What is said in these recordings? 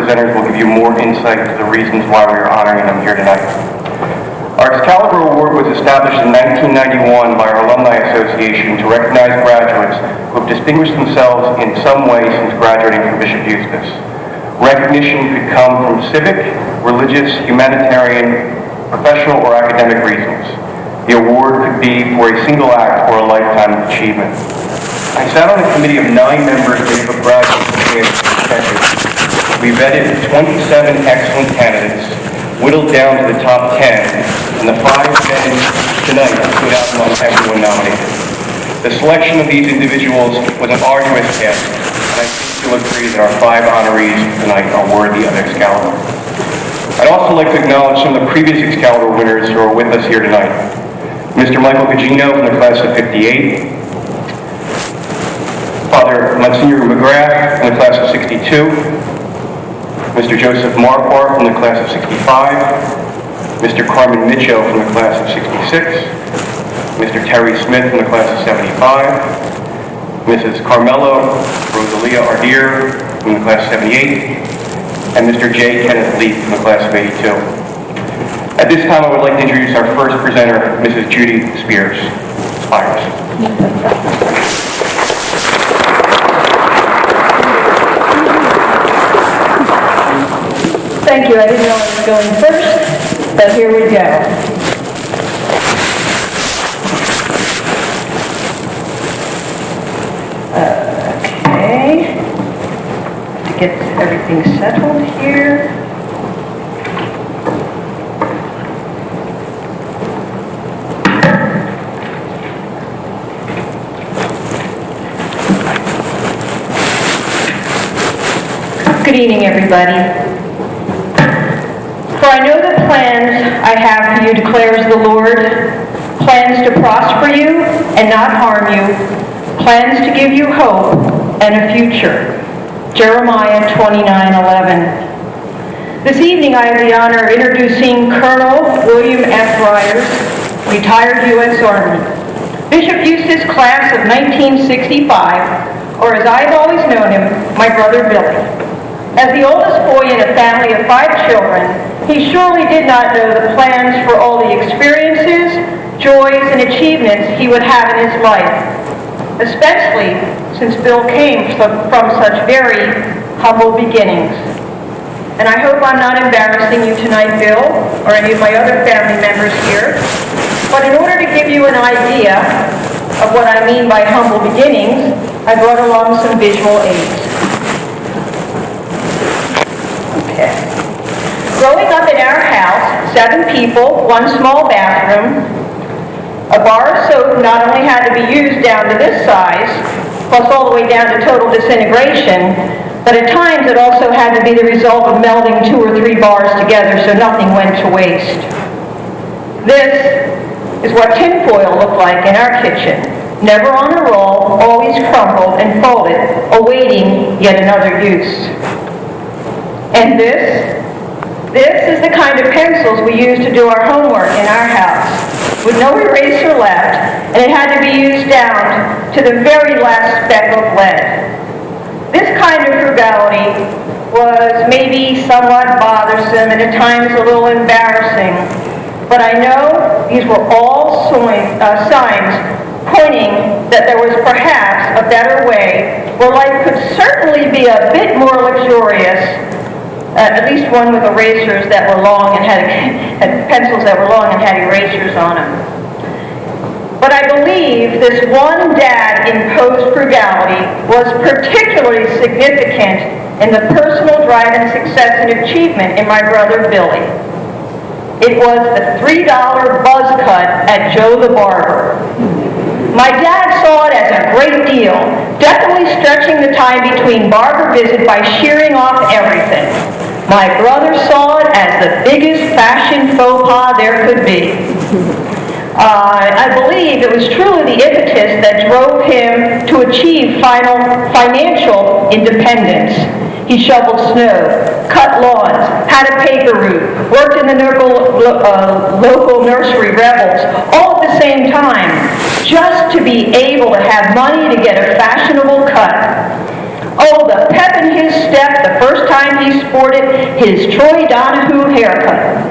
presenters will give you more insight to the reasons why we are honoring them here tonight. Our Excalibur Award was established in 1991 by our Alumni Association to recognize graduates who have distinguished themselves in some way since graduating from Bishop Eustace. Recognition could come from civic, religious, humanitarian, professional, or academic reasons. The award could be for a single act or a lifetime of achievement. I sat on a committee of 9 members to give a graduate percentage. We vetted 27 excellent candidates, whittled down to the top 10, and the 5 candidates tonight stood out among everyone nominated. The selection of these individuals was an arduous task, and I still agree that our 5 honorees tonight are worthy of Excalibur. I'd also like to acknowledge some of the previous Excalibur winners who are with us here tonight. Mr. Michael Gugino from the class of 58, Father Monsignor McGrath from the class of 62, Mr. Joseph Marquardt from the class of 65, Mr. Carmen Mitchell from the class of 66, Mr. Terry Smith from the class of 75, Mrs. Carmelo Rosalia Ardier from the class of 78, and Mr. J. Kenneth Leaf from the class of 82. At this time, I would like to introduce our first presenter, Mrs. Judy Spears. Spires. Thank you. I didn't know I was going first, but here we go. Okay. To get everything settled here. Good evening, everybody. For I know the plans I have for you, declares the Lord, plans to prosper you and not harm you, plans to give you hope and a future. Jeremiah 29:11. This evening I have the honor of introducing Colonel William F. Ryers, retired U.S. Army, Bishop Eustace class of 1965, or as I've always known him, my brother Billy. As the oldest boy in a family of 5 children, he surely did not know the plans for all the experiences, joys, and achievements he would have in his life, especially since Bill came from such very humble beginnings. And I hope I'm not embarrassing you tonight, Bill, or any of my other family members here, but in order to give you an idea of what I mean by humble beginnings, I brought along some visual aids. Okay. Growing up in our house, 7 people, 1 small bathroom, a bar of soap not only had to be used down to this size, plus all the way down to total disintegration, but at times it also had to be the result of melding 2 or 3 bars together so nothing went to waste. This is what tinfoil looked like in our kitchen. Never on a roll, always crumpled and folded, awaiting yet another use. And this is the kind of pencils we used to do our homework in our house, with no eraser left, and it had to be used down to the very last speck of lead. This kind of frugality was maybe somewhat bothersome and at times a little embarrassing, but I know these were all signs pointing that there was perhaps a better way where life could certainly be a bit more luxurious, at least one with erasers that were long and had pencils that were long and had erasers on them. But I believe this one dad-imposed frugality was particularly significant in the personal drive and success and achievement in my brother Billy. It was the $3 buzz cut at Joe the Barber. My dad saw it as a great deal, definitely stretching the time between barber visit by shearing off everything. My brother saw it as the biggest fashion faux pas there could be. I believe it was truly the impetus that drove him to achieve financial independence. He shoveled snow, cut lawns, had a paper route, worked in the local nursery rebels, all at the same time, just to be able to have money to get a fashionable cut. Oh, the pep in his step the first time time he sported his Troy Donahue haircut.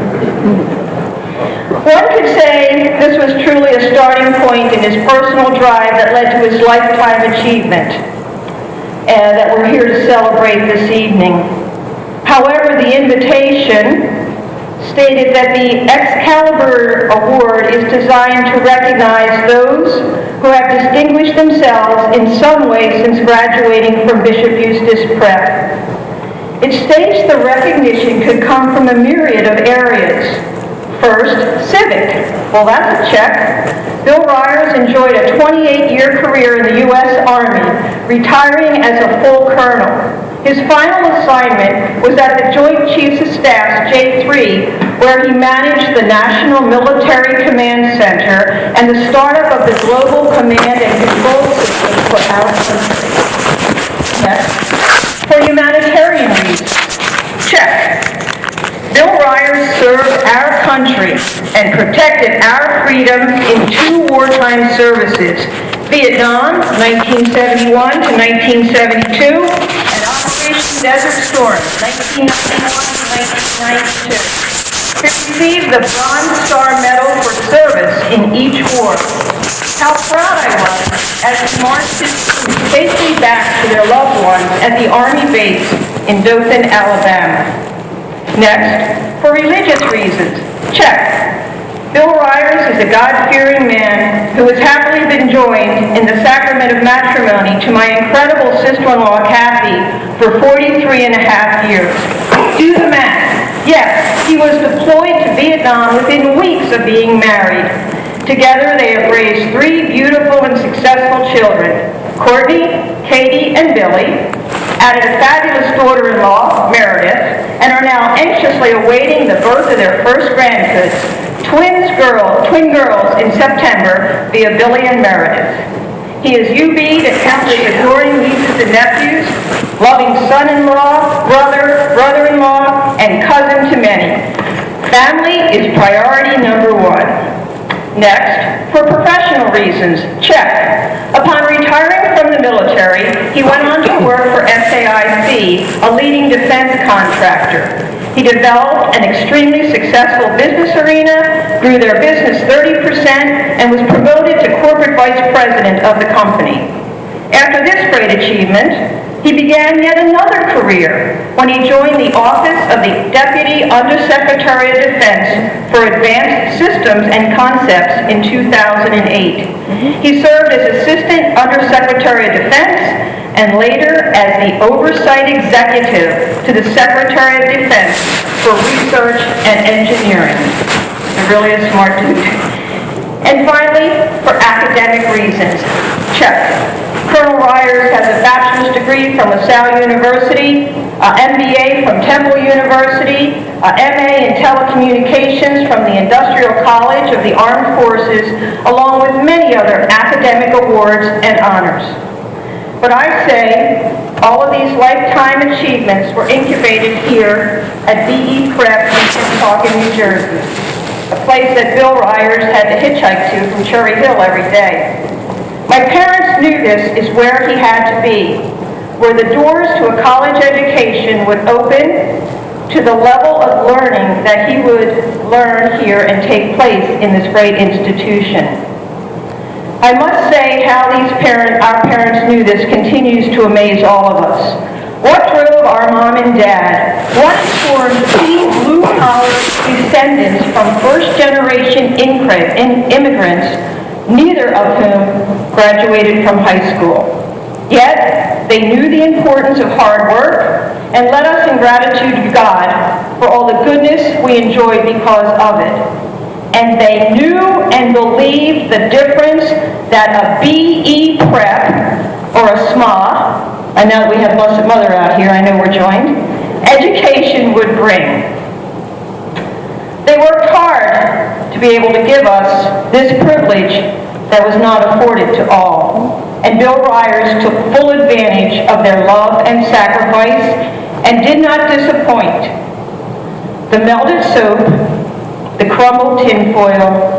One could say this was truly a starting point in his personal drive that led to his lifetime achievement, and that we're here to celebrate this evening. However, the invitation stated that the Excalibur Award is designed to recognize those who have distinguished themselves in some way since graduating from Bishop Eustace Prep. It states the recognition could come from a myriad of areas. First, civic. Well, that's a check. Bill Ryers enjoyed a 28-year career in the U.S. Army, retiring as a full colonel. His final assignment was at the Joint Chiefs of Staff's J3, where he managed the National Military Command Center and the startup of the Global Command and Control for humanitarian reasons. Check. Bill Ryers served our country and protected our freedom in 2 wartime services: Vietnam, 1971 to 1972, Desert Storm, 1991 to 1992. He received the Bronze Star Medal for service in each war. How proud I was as he marched his troops safely back to their loved ones at the Army base in Dothan, Alabama. Next, for religious reasons, check. Bill Ryers is a God-fearing man who has happily been joined in the sacrament of matrimony to my incredible sister-in-law, Kathy, for 43 and a half years. Do the math. Yes, he was deployed to Vietnam within weeks of being married. Together, they have raised 3 beautiful and successful children, Courtney, Katie, and Billy, added a fabulous daughter-in-law, Meredith, and are now anxiously awaiting the birth of their first grandkids, twin girls in September via Billy and Meredith. He is UB'd at countless adoring nieces and nephews, loving son-in-law, brother-in-law, and cousin to many. Family is priority number 1. Next, for professional reasons, check. Upon retiring from the military, he went on to work for SAIC, a leading defense contractor. He developed an extremely successful business arena, grew their business 30%, and was promoted to corporate vice president of the company. After this great achievement, he began yet another career when he joined the office of the Deputy Undersecretary of Defense for Advanced Systems and Concepts in 2008. He served as Assistant Undersecretary of Defense and later as the Oversight Executive to the Secretary of Defense for Research and Engineering. Really a smart dude. And finally, for academic reasons, check. Colonel Ryers has a bachelor's degree from LaSalle University, MBA from Temple University, MA in telecommunications from the Industrial College of the Armed Forces, along with many other academic awards and honors. But I say, all of these lifetime achievements were incubated here at BE Prep in Pennsauken, New Jersey, a place that Bill Ryers had to hitchhike to from Cherry Hill every day. My parents knew this is where he had to be, where the doors to a college education would open to the level of learning that he would learn here and take place in this great institution. I must say how our parents knew this continues to amaze all of us. What drove our mom and dad? What formed key blue-collar descendants from first-generation immigrants, neither of whom graduated from high school? Yet, they knew the importance of hard work and led us in gratitude to God for all the goodness we enjoyed because of it. And they knew and believed the difference that a BE Prep or a SMA, and now that we have Blessed Mother out here, I know we're joined, education would bring. They worked hard to be able to give us this privilege that was not afforded to all. And Bill Ryers took full advantage of their love and sacrifice and did not disappoint. The melted soap, the crumbled tinfoil,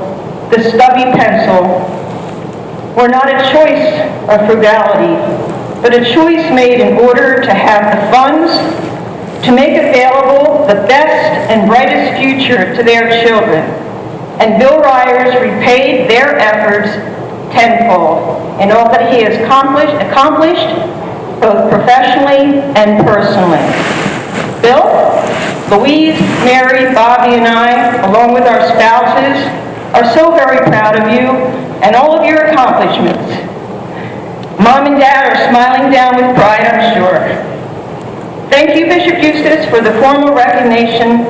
the stubby pencil were not a choice of frugality, but a choice made in order to have the funds to make available the best and brightest future to their children. And Bill Ryers repaid their efforts tenfold in all that he has accomplished both professionally and personally. Bill, Louise, Mary, Bobby, and I, along with our spouses, are so very proud of you and all of your accomplishments. Mom and Dad are smiling down with pride, I'm sure. Thank you, Bishop Eustace, for the formal recognition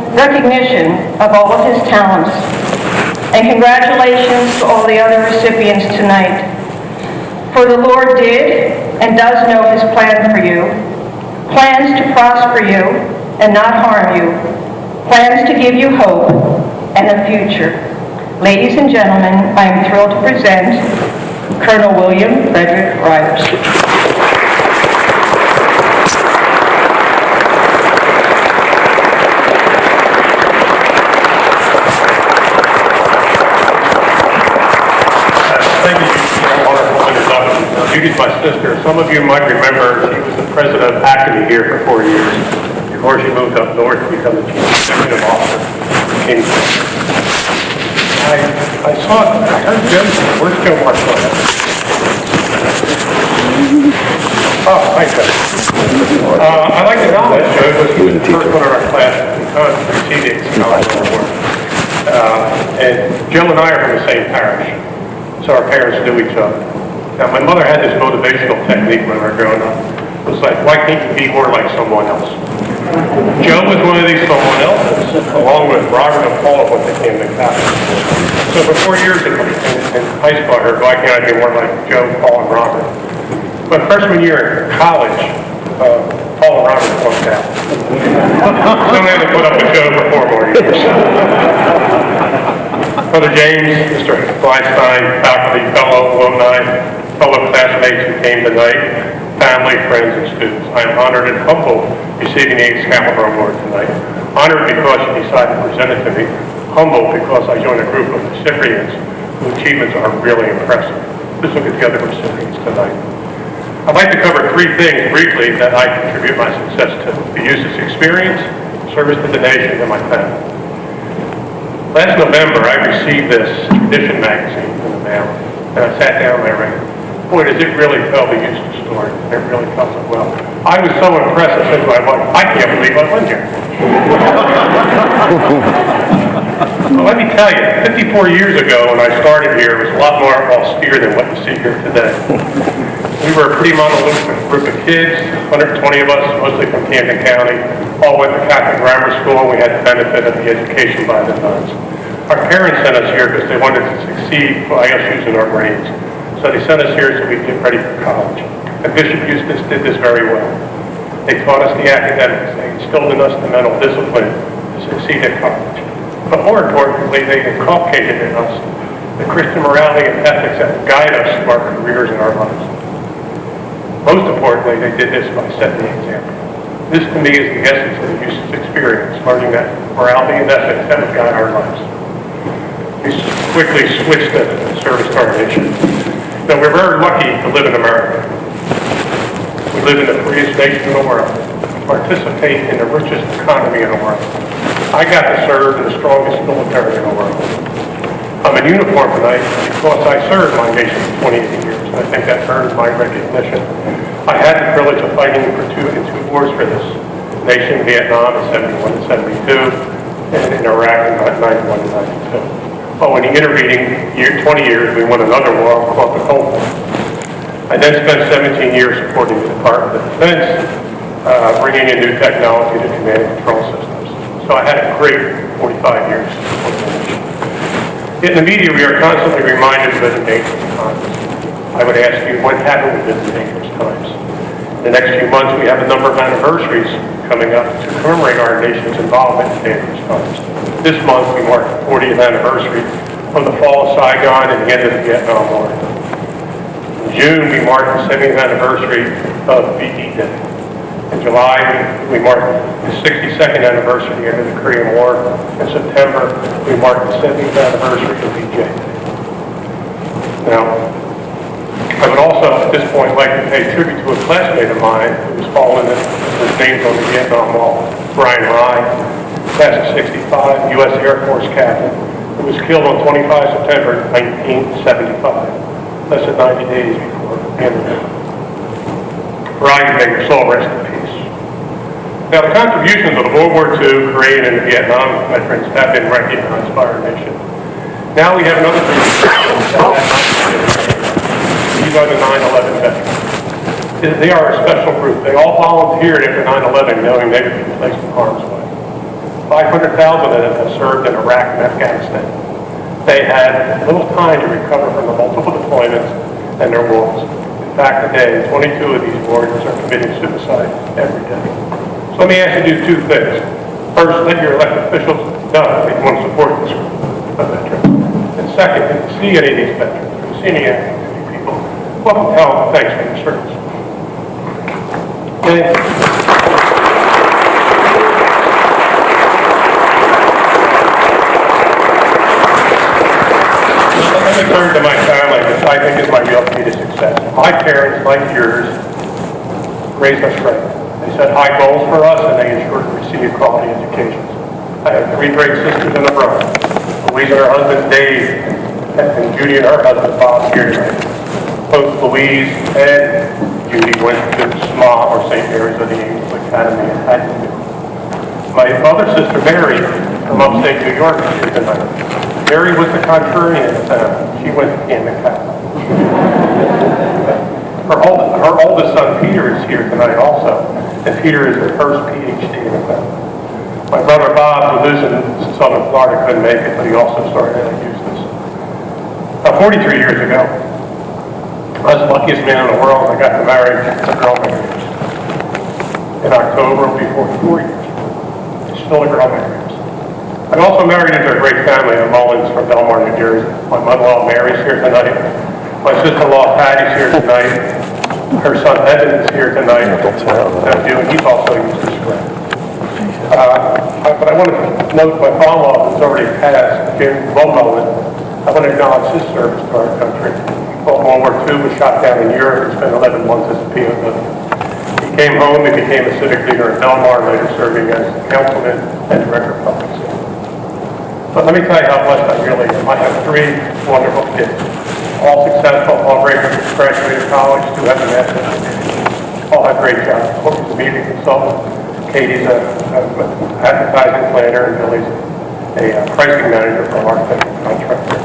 of all of his talents. And congratulations to all the other recipients tonight. For the Lord did and does know his plan for you, plans to prosper you and not harm you, plans to give you hope and a future. Ladies and gentlemen, I am thrilled to present Colonel William Frederick Ryers. Thank you for your wonderful introduction. Judy's my sister. Some of you might remember she was the president of Academy here for 4 years before she moved up north to become the chief executive officer. I heard Joe say, where's Joe Marshall? Oh, hi, Joe. I'd like to acknowledge Joe was the first one in our class to receive the Excalibur Award. And Joe and I are from the same parish, so our parents knew each other. Now, my mother had this motivational technique when we were growing up. It was like, why can't you be more like someone else? Joe was one of these someone else's, along with Robert and Paul when they came to Catholic. So for 4 years in high school, I heard, why can't I be more like Joe, Paul, and Robert? But freshman year in college, Paul and Robert flunked out. So I had to put up with Joe for 4 more years. Brother James, Mr. Feinstein, faculty, fellow alumni, fellow classmates who came tonight, family, friends, and students. I am honored and humbled receiving the Excalibur Award tonight. Honored because you decided to present it to me. Humbled because I joined a group of recipients whose achievements are really impressive. Let's look at the other recipients tonight. I'd like to cover 3 things briefly that I contribute my success to: the Eustace experience, service to the nation, and my family. Last November, I received this Tradition magazine in the mail, and I sat down and I read it. Boy, does it really tell the Eustace story. It really tells it well. I was so impressed, I said to my wife, I can't believe I went here. Well, let me tell you, 54 years ago when I started here, it was a lot more austere than what you see here today. We were a pretty monolithic group of kids, 120 of us, mostly from Camden County, all went to Catholic grammar school, and we had the benefit of the education by the nuns. Our parents sent us here because they wanted to succeed by us using our brains. So they sent us here so we could get ready for college. And Bishop Eustace did this very well. They taught us the academics. They instilled in us the mental discipline to succeed at college. But more importantly, they inculcated in us the Christian morality and ethics that guide us to our careers and our lives. Most importantly, they did this by setting the example. This, to me, is the essence of the Eustace experience, learning that morality and ethics that would guide our lives. We quickly switched to service to our nation. Now, we're very lucky to live in America. We live in the freest nation in the world, participate in the richest economy in the world. I got to serve in the strongest military in the world. I'm in uniform tonight because I served my nation for 28 years, and I think that earned my recognition. I had the privilege of fighting in two wars for this nation, Vietnam in 71 and 72, and in Iraq in 91 and 92. Oh, in the intervening 20 years, we won another war called the Cold War. I then spent 17 years supporting the Department of Defense, bringing in new technology to command and control systems. So I had a great 45 years. In the media, we are constantly reminded of the dangerous times. I would ask you, what happened with these dangerous times? In the next few months, we have a number of anniversaries coming up to commemorate our nation's involvement in dangerous times. This month, we mark the 40th anniversary of the fall of Saigon and the end of the Vietnam War. In June, we mark the 70th anniversary of VE Day. In July, we mark the 62nd anniversary of the end of the Korean War. In September, we mark the 70th anniversary of VJ Day. Now, I would also, at this point, like to pay tribute to a classmate of mine who was fallen in his name's on the Vietnam Wall. Brian Rye, class of 65, U.S. Air Force captain, who was killed on 25 September 1975, less than 90 days before the end of it. Brian, may your soul rest in peace. Now, the contributions of the World War II, Korean, and Vietnam veterans have been recognized by our nation. Now we have another group. These are the 9/11 veterans. They are a special group. They all volunteered after 9/11, knowing they would be placed in harm's way. 500,000 of them have served in Iraq and Afghanistan. They had little time to recover from the multiple deployments and their wars. In fact, today, 22 of these warriors are committing suicide every day. So let me ask you to do two things. First, let your elected officials know that you want to support this group of veterans. And second, if you see any of these veterans, if you see any of these people, welcome, tell them thanks for your service. Okay. Let me turn to my family, which I think is my real key to success. My parents, like yours, raised us right. They set high goals for us, and they ensured we received quality educations. I have 3 great sisters and a brother. Louise and her husband Dave, and Judy and her husband Bob here tonight. Both Louise and Judy went to SMA, or St. Mary's of the Angels Academy in Haddon. My other sister Mary, from upstate New York, is here tonight. Mary was the contrarian in the family. She went to Camden Catholic. Her oldest son Peter is here tonight also, and Peter is the first PhD in the family. My brother Bob, who lives in southern Florida, couldn't make it, but he also started at Eustis. Now, 43 years ago, I was the luckiest man in the world. I got to marry a girl my age. In October, it'll be 44 years. She's still a girl my age. I'm also married into a great family of Mullins from Belmar, New Jersey. My mother-in-law Mary's here tonight. My sister-in-law Patty's here tonight. Her son Evan is here tonight. Nephew, and he's also used this friend. But I want to note my father-in-law who's already passed, Jim Mullen. I want to acknowledge his service to our country. World War II, was shot down in Europe and spent 11 months as a POW. He came home and became a civic leader in Belmar, later serving as councilman and director of public safety. But let me tell you how blessed I really am. I have 3 wonderful kids, all successful, all graduated college, 2 have masters, all have great jobs. Courtney's a media consultant, Katie's an advertising planner, and Billy's a pricing manager for architecture contractors.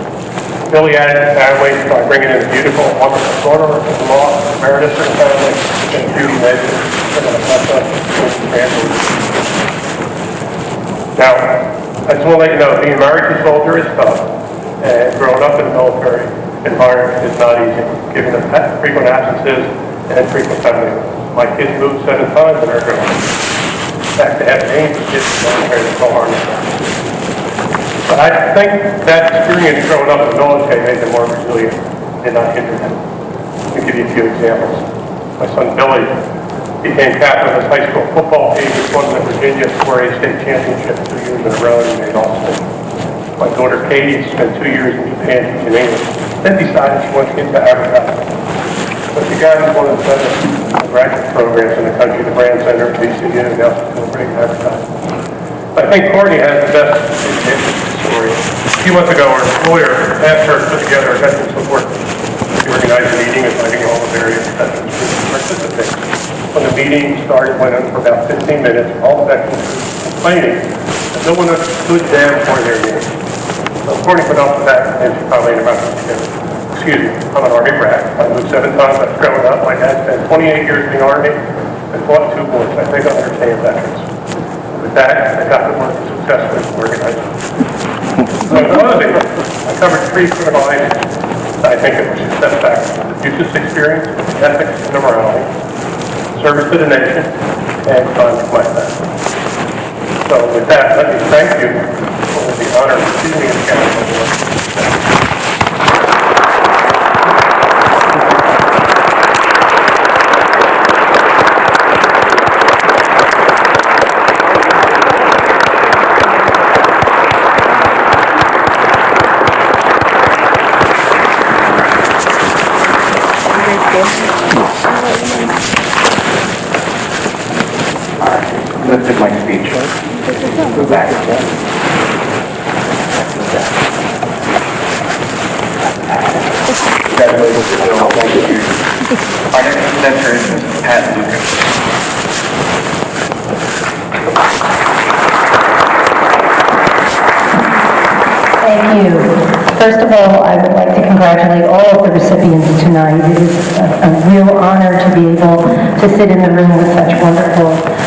Billy added to the family by bringing in a beautiful, wonderful daughter, law emeritus in the family, and Judy Ned. Now, I just want to let you know, being married to a soldier is tough, and growing up in a military environment is not easy, given the frequent absences and frequent family members. My kids moved 7 times in their growing up. In fact, they had names of kids in the military to call army. But I think that experience growing up in the military made them more resilient and not hinder them. Let me give you a few examples. My son Billy became captain of his high school football team, won the Virginia 4A state championship 2 years in a row, and made All-State. My daughter Katie spent 2 years in Japan teaching English, then decided she wanted to get into advertising. But she got into one of the better graduate programs in the country, the Brand Center at VCU, and now she's doing great advertising. I think Courtney has the best story. A few months ago, our employer asked her to put together a veteran support team. She organized a meeting inviting all the various veterans to participate. When the meeting started, went on for about 15 minutes, all the veterans were complaining that no one understood them or their needs. So Courtney put up with that, and she finally about to excuse me, I'm an Army brat. I moved 7 times after growing up. My dad spent 28 years in the Army and fought 2 wars. I think I understand veterans. With that, I got to work successfully organizing. So in closing, I covered 3 critical items that I think that were success factors: the future experience, ethics, and morality, service to the nation, and time to my family. So with that, let me thank you for the honor of receiving the Excalibur Award. Thank you. lifted my speech. Go back. Congratulations, Bill. Thank you. Our next presenter is Pat Lucas. Thank you. First of all, I would like to congratulate all of the recipients tonight. It is a real honor to be able to sit in the room with such wonderful